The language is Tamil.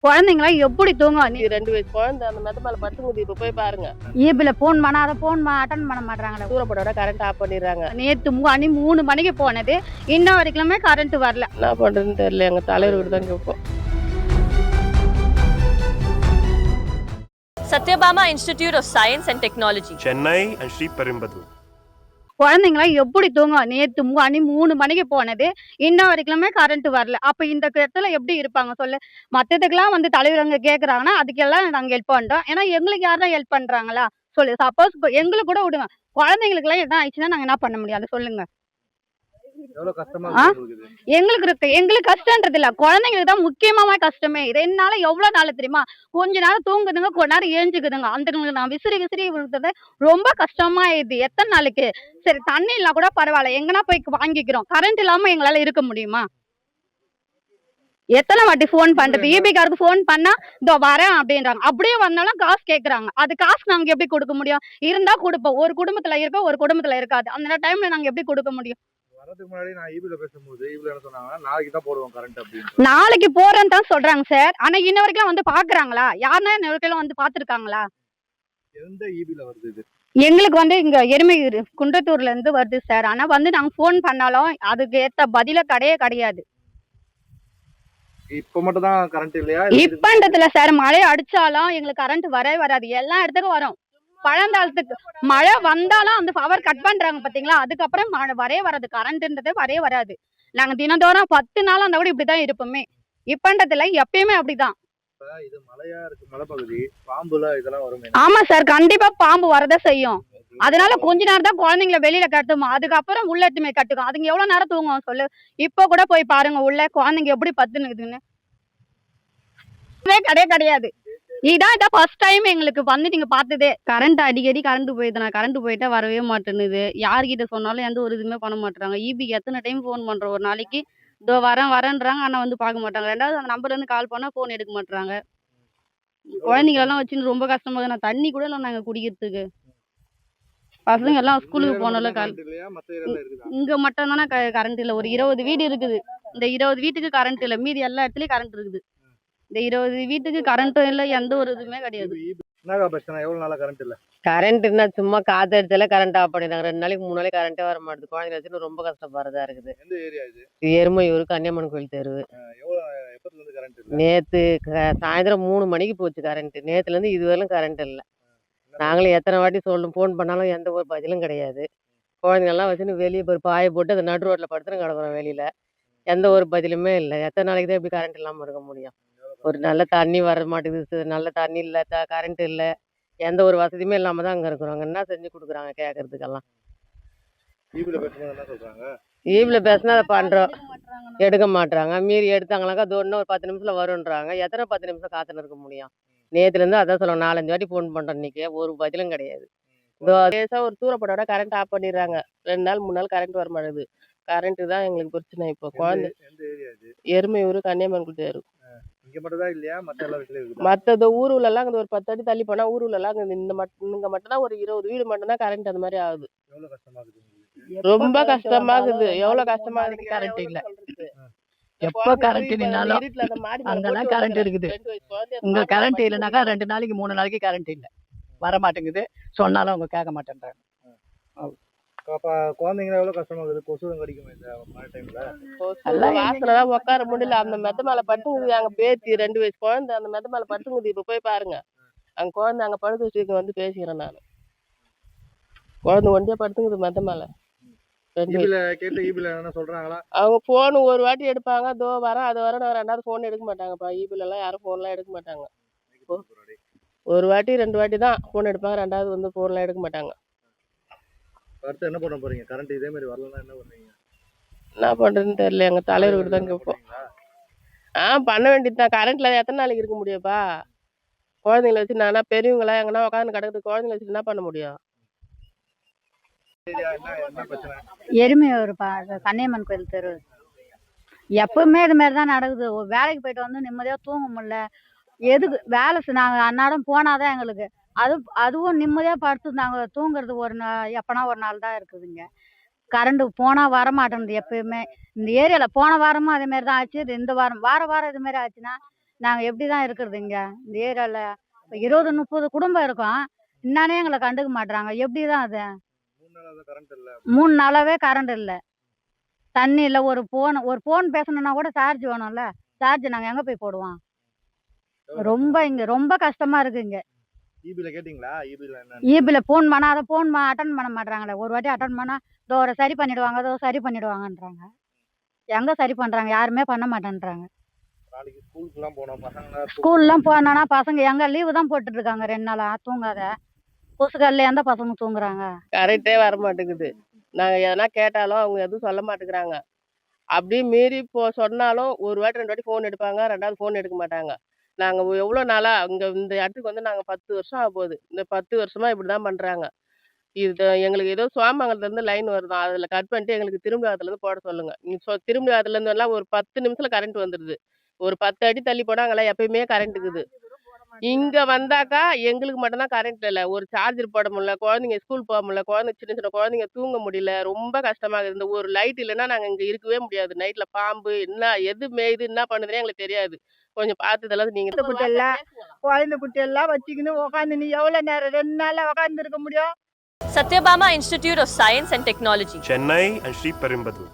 குழந்தைங்களாம் எப்படி தூங்கும்? 2 வயசு குழந்தை அந்த மெத்த மேல படுத்துங்குது. இப்ப போய் பாருங்க. ஈபில ஃபோன் பண்ணாத ஃபோன் அட்டன் பண்ண மாட்றாங்கடா. தூரப்படோட கரண்ட் ஆஃப் பண்ணிடுறாங்க. நேத்து மணி 3 மணிக்கு போனது. இன்ன வரைக்குமே கரண்ட் வரல. என்ன பண்றதுன்னு தெரியல. எங்க தலைவர்கிட்ட தான் கேட்போம். Satyabama Institute of Science and Technology, Chennai and Sri Perumbudur. குழந்தைங்களாம் எப்படி தூங்கும்? நேத்து மணி 3 மணிக்கு போனது. இன்ன வரைக்குமே கரண்ட் வரல. அப்ப இந்த இடத்துல எப்படி இருப்பாங்க சொல்லு? மத்ததுக்கெல்லாம் வந்து தலைவருங்க கேக்குறாங்கன்னா, அதுக்கெல்லாம் நாங்க ஹெல்ப் பண்றோம். ஏன்னா எங்களுக்கு யாரும் ஹெல்ப் பண்றாங்களா? சொல்லு. சப்போஸ் எங்களுக்கு கூட விடுங்க. குழந்தைங்களுக்குலாம் என்ன ஆயிடுச்சுன்னா நாங்க என்ன பண்ண முடியும்? அத சொல்லுங்க. எவ்வளவு கஷ்டமா ஆ? இருக்குது. எங்களுக்கு கஷ்டன்றது இல்ல. குழந்தைங்களுக்கு தான் முக்கியமான கஷ்டமே. 2 நாளா எவ்வளவு நாள் தெரியுமா? கொஞ்ச நேரம் தூங்குதுங்க, கொஞ்ச நேரம் ஏஞ்சுக்குதுங்க. அந்த நான் விசிறி விழுந்தது ரொம்ப கஷ்டமா ஆயிடுது. எத்தனை நாளைக்கு? சரி தண்ணி இல்லா கூட பரவாயில்ல. எங்கன்னா போய் வாங்கிக்கிறோம். கரண்ட் இல்லாம எங்களால இருக்க முடியுமா? எத்தனை வாட்டி ஃபோன் பண்றது? ஈபிகாருக்கு ஃபோன் பண்ணா இதோ வரேன் அப்படின்றாங்க. அப்படியே வந்தாலும் காசு கேக்குறாங்க. அது காசு நாங்க எப்படி கொடுக்க முடியும்? இருந்தா கொடுப்போம். ஒரு குடும்பத்துல இருக்க, ஒரு குடும்பத்துல இருக்காது. அந்த டைம்ல நாங்க எப்படி கொடுக்க முடியும்? வரதுக்கு முன்னாடி நான் ஈபில பேசும்போது ஈபில என்ன சொன்னாங்கன்னா, நாளைக்கு தான் போடுவோம் கரண்ட் அப்படின்னு. நாளைக்கு போறேன்னு தான் சொல்றாங்க சார். ஆனா இன்ன வரைக்கும் வந்து பாக்குறாங்களா? யாருன்னா இன்ன வரைக்கும் வந்து பாத்துருக்காங்களா? எந்த ஈபில வருது இது? எங்களுக்கு வந்து இங்க எருமையூர் குன்றத்தூர்ல இருந்து வருது சார். ஆனா வந்து நாங்க ஃபோன் பண்ணாலும் அதுக்கு ஏத்த பதில கிடையாது. இப்ப மட்டும் தான் கரண்ட் இல்லையா? இப்பன்றதுல சார் மழை அடிச்சாலும் எங்களுக்கு கரண்ட் வரவே வராது. எல்லா இடத்துக்கும் வரும். பழங்காலத்துக்கு மழை வந்தாலும் அந்த பவர் கட் பண்றாங்க பாத்தீங்களா? அதுக்கப்புறம் மழை வரவே வராது. கரண்ட்ன்றது வரவே வராது. நாங்க தினந்தோறும் 10 நாள் அந்த கூட இப்படிதான் இருப்போமே. இப்பன்றதுல எப்பயுமே அப்படிதான். இது மலையா இருக்கு, மலைப்பகுதி. பாம்புல இதெல்லாம் வரும். ஆமா சார், கண்டிப்பா பாம்பு வரதான் செய்யும். அதனால கொஞ்ச நேரம் தான் குழந்தைங்களை வெளியில கட்டுமா. அதுக்கப்புறம் உள்ள எடுத்துமே கட்டுக்கும். அதுங்க எவ்வளவு நேரம் தூங்கும் சொல்லு? இப்ப கூட போய் பாருங்க உள்ள குழந்தைங்க எப்படி பத்துனுக்குதுன்னு. கிடையாது. இதான் ஃபர்ஸ்ட் டைம் எங்களுக்கு வந்து நீங்க பார்த்ததே. கரண்ட் அடிக்கடி கரண்ட் போயிடுது. நான் கரண்ட் போயிட்டா வரவே மாட்டேன்னுது. யார்கிட்ட சொன்னாலும் எந்த ஒரு இதுவுமே பண்ண மாட்டாங்க. ஈபிக்கு எத்தனை டைம் ஃபோன் பண்றோம் ஒரு நாளைக்கு? இதோ வரேன்றாங்க. ஆனா வந்து பார்க்க மாட்டாங்க. 2வது அந்த நம்பர்ல இருந்து கால் பண்ணா ஃபோன் எடுக்க மாட்டாங்க. குழந்தைங்களெல்லாம் வச்சுன்னு ரொம்ப கஷ்டமா இருக்குது. நான் தண்ணி கூட இல்லை நாங்க குடிக்கிறதுக்கு. பசங்க எல்லாம் ஸ்கூலுக்கு போனால இங்க மட்டும் தானே கரண்ட் இல்ல. ஒரு 20 வீடு இருக்குது. இந்த 20 வீட்டுக்கு கரண்ட் இல்ல. மீதி எல்லா இடத்துலயும் கரண்ட் இருக்குது. இந்த 20 வீட்டுக்கு கரண்ட்டும் இல்ல. எந்த ஒரு இதுவுமே கிடையாது. என்னக்கா பிரச்சனை? எவ்வளவு நாளா கரண்ட் இல்ல? கரண்ட் என்ன சும்மா காத்தடிச்சாலே கரண்ட் ஆஃப் பண்ணிடுறாங்க. 2 நாளைக்கு 3 நாளைக்கு கரண்டே வர மாட்டேது. குழந்தைங்க வச்சுன்னு ரொம்ப கஷ்டப்படுறதா இருக்குது. எந்த ஏரியா இது? எருமையூர் கன்னியம்மன் கோயில் தெரு. எவ்வளவு எப்பத்துல இருந்து கரண்ட் இல்ல? நேத்து சாயந்தரம் 3 மணிக்கு போச்சு கரண்ட். நேத்துல இருந்து இதுவரையிலும் கரண்ட் இல்லை. நாங்களும் எத்தனை வாட்டி ஃபோன் பண்ணாலும் எந்த ஒரு பதிலும் கிடையாது. குழந்தைங்கள்லாம் வச்சுன்னு வெளியே போய் பாயை போட்டு அந்த நடு ரோட்ல படுத்துன்னு கிடக்குறோம் வெளியில. எந்த ஒரு பதிலுமே இல்லை. எத்தனை நாளைக்கு தான் இப்படி கரண்ட் இல்லாமல் இருக்க முடியும்? ஒரு நல்ல தண்ணி வர மாட்டேங்குது. நல்ல தண்ணி இல்லை, கரண்ட் இல்லை, எந்த ஒரு வசதியுமே இல்லாம தான் அங்க இருக்கிறோம். அங்க என்ன செஞ்சு கொடுக்குறாங்க கேட்கறதுக்கெல்லாம்? ஈபில பேசும்போது என்ன சொல்றாங்க? ஈபில பேசினா அதை பண்றோம், எடுக்க மாட்டாங்க. மீறி எடுத்தாங்களாக்கா இன்னும் ஒரு 10 நிமிஷத்துல வரும்ன்றாங்க. எத்தனை 10 நிமிஷம் காத்துன்னு இருக்க முடியும்? நேத்துல இருந்து அதான் சொல்லுவோம். 4-5 வாட்டி ஃபோன் பண்றோம். இன்னைக்கு ஒரு பதிலும் கிடையாது. ஒரு தூரப்படோட கரண்ட் ஆஃப் பண்ணிடுறாங்க. 2 நாள் 3 நாள் கரண்ட் வர மாட்டேங்குது. கரண்ட் தான் எங்களுக்கு பிரச்சனை. இப்போ குழந்தை எந்த ஏரியா இது? எருமையூர் கன்னியம்மன் கோயில் தெரு. இங்க மட்டும் தான் இல்லையா? மத்த எல்லா வீட்லயும் இருக்குதா? மற்றது ஊருல எல்லாம் ஒரு 10 அடி தள்ளி போனா ஊருல எல்லாம் இங்க மட்டும் தான் ஒரு 20 வீடு மட்டும் தான் கரண்ட் அந்த மாதிரி ஆகுது. எவ்வளவு கஷ்டமா இருக்குது உங்களுக்கு? ரொம்ப கஷ்டமா இருக்குது. எவ்வளவு கஷ்டமா இருக்கு. கரண்ட் இல்ல. எப்ப கரண்ட் இல்லைனாலும் அங்கெல்லாம் கரண்ட் இருக்குது. இங்க கரண்ட் இல்லைனாக்கா 2 நாளைக்கு 3 நாளைக்கு கரண்ட் இல்லை, வர மாட்டேங்குது. சொன்னாலும் அவங்க கேட்க மாட்டேன்றாங்க. அப்ப குழந்தைங்க எவ்வளவு கஷ்டமா இருக்குது? கொசுவும் கடிக்கும் இந்த மழை டைம்ல. வாசலதான் உட்கார முடியல. அந்த மெத்த மேல படுத்துங்குது. அங்க பேத்தி 2 வயசு குழந்தை அந்த மெத்த மேல படுத்துங்குது. இப்ப போய் பாருங்க. அங்க குழந்தை அங்க படுத்து வச்சுக்க வந்து பேசிக்கிறேன் நான். குழந்தை ஒண்டியா படுத்துங்குது மெத்த மேல. ஈபில என்ன சொல்றாங்களா? அவங்க போன் ஒரு வாட்டி எடுப்பாங்க. அதோ வரேன் அது வரேன். 2வது போன் எடுக்க மாட்டாங்கப்பா. ஈபில எல்லாம் யாரும் போன்லாம் எடுக்க மாட்டாங்க. ஒரு வாட்டி 2 வாட்டி தான் போன் எடுப்பாங்க. 2வது வந்து போன்லாம் எடுக்க மாட்டாங்க. அடுத்து என்ன பண்ண போறீங்க? கரண்ட் இதே மாதிரி வரலன்னா என்ன பண்ணுவீங்க? என்ன பண்றதுன்னு தெரியல. எங்க தலைவர்கிட்ட தான் கேட்போம். பண்ண வேண்டியதுதான். கரண்ட்ல எத்தனை நாளைக்கு இருக்க முடியும்ப்பா? குழந்தைங்களை வச்சு நானா பெரியவங்களா எங்கன்னா உட்காந்து கிடக்குது. குழந்தைங்களை வச்சு என்ன பண்ண முடியும்? எருமையூர் கன்னியம்மன் கோயில் தெரு. எப்பவுமே இது மாதிரி தான் நடக்குது. வேலைக்கு போயிட்டு வந்து நிம்மதியா தூங்க முடியல. எதுக்கு வேலை நாங்க அன்னாடம் போனாதான் எங்களுக்கு அதுவும் நிம்மதியா படுத்து நாங்க தூங்குறது எப்பனா ஒரு நாள் தான் இருக்குதுங்க. கரண்ட் போனா வர மாட்டேங்குது எப்பயுமே. இந்த ஏரியால போன வாரமும் அதே மாதிரி தான் ஆச்சு. இந்த வாரம் இது மாதிரி ஆச்சுன்னா நாங்க எப்படிதான் இருக்கிறது இங்க இந்த ஏரியால 20-30 குடும்பம் இருக்கோம். என்னானே எங்களை கண்டுக்க மாட்றாங்க. எப்படிதான் அது 3 நாளாக கரண்ட் இல்ல. 3 நாளாவே கரண்ட் இல்ல, தண்ணி இல்ல. ஒரு போன் பேசணும்னா கூட சார்ஜ் வேணும்ல. சார்ஜ் நாங்க எங்க போய் போடுவோம்? இங்க ரொம்ப கஷ்டமா இருக்கு இங்க. ஈபில கேட்டீங்களா? ஈபில என்ன? ஈபில போன் பண்ணா அதை அட்டன் பண்ண மாட்றாங்களே. ஒரு வாட்டி அட்டன் பண்ணா இதோ சரி பண்ணிடுவாங்கன்றாங்க. எங்க சரி பண்றாங்க? யாருமே பண்ண மாட்டேன்றாங்க. நாளைக்கு ஸ்கூலுக்குலாம் போனோம் பசங்க. ஸ்கூல்லாம் போனா பசங்க எங்க லீவு தான் போட்டுட்டு இருக்காங்க 2 நாளா. தூங்காத கொசுக்கல்ல எந்த பசங்க தூங்குறாங்க? கரெக்டே வர மாட்டேங்குது. நாங்க எதனா கேட்டாலும் அவங்க எதுவும் சொல்ல மாட்டேங்கிறாங்க. அப்படியே மீறி சொன்னாலும் ஒரு வாட்டி 2 வாட்டி ஃபோன் எடுப்பாங்க, 2வது ஃபோன் எடுக்க மாட்டாங்க. நாங்க எவ்வளோ நாளா இந்த இடத்துக்கு வந்து நாங்க 10 வருஷம் ஆகப்போகுது. இந்த 10 வருஷமா இப்படிதான் பண்றாங்க. இது எங்களுக்கு ஏதோ சோமங்கலத்துலேருந்து லைன் வருதாம். அதில கட் பண்ணிட்டு எங்களுக்கு திரும்புவாத்துலேருந்து போட சொல்லுங்க. திரும்புவாத்துலேருந்து எல்லாம் ஒரு 10 நிமிஷத்துல கரண்ட் வந்துடுது. ஒரு 10 அடி தள்ளி போனா அங்கெல்லாம் எப்பயுமே கரண்ட் இருக்குது. இங்க வந்தாக்கா எங்களுக்கு மட்டும் தான் கரண்ட் இல்ல. ஒரு சார்ஜர் போட முடியல, குழந்தைங்க ஸ்கூல் போக முடியல, சின்ன சின்ன குழந்தைங்க தூங்க முடியல. ரொம்ப கஷ்டமா இருக்குது. இந்த ஒரு லைட் இல்லைன்னா நாங்க இங்க இருக்கவே முடியாது. நைட்ல பாம்பு எது மேயுது என்ன பண்ணுதுன்னே எங்களுக்கு தெரியாது. கொஞ்சம் பார்த்து இதெல்லாம் நீங்க குழந்தை குட்டி எல்லாம் வச்சுக்கின்னு உட்காந்து நீ எவ்வளவு நேரம் 2 நாளா உட்கார்ந்து இருக்க முடியும்? Satyabama Institute of Science and Technology. Chennai and Sri Perumbudur.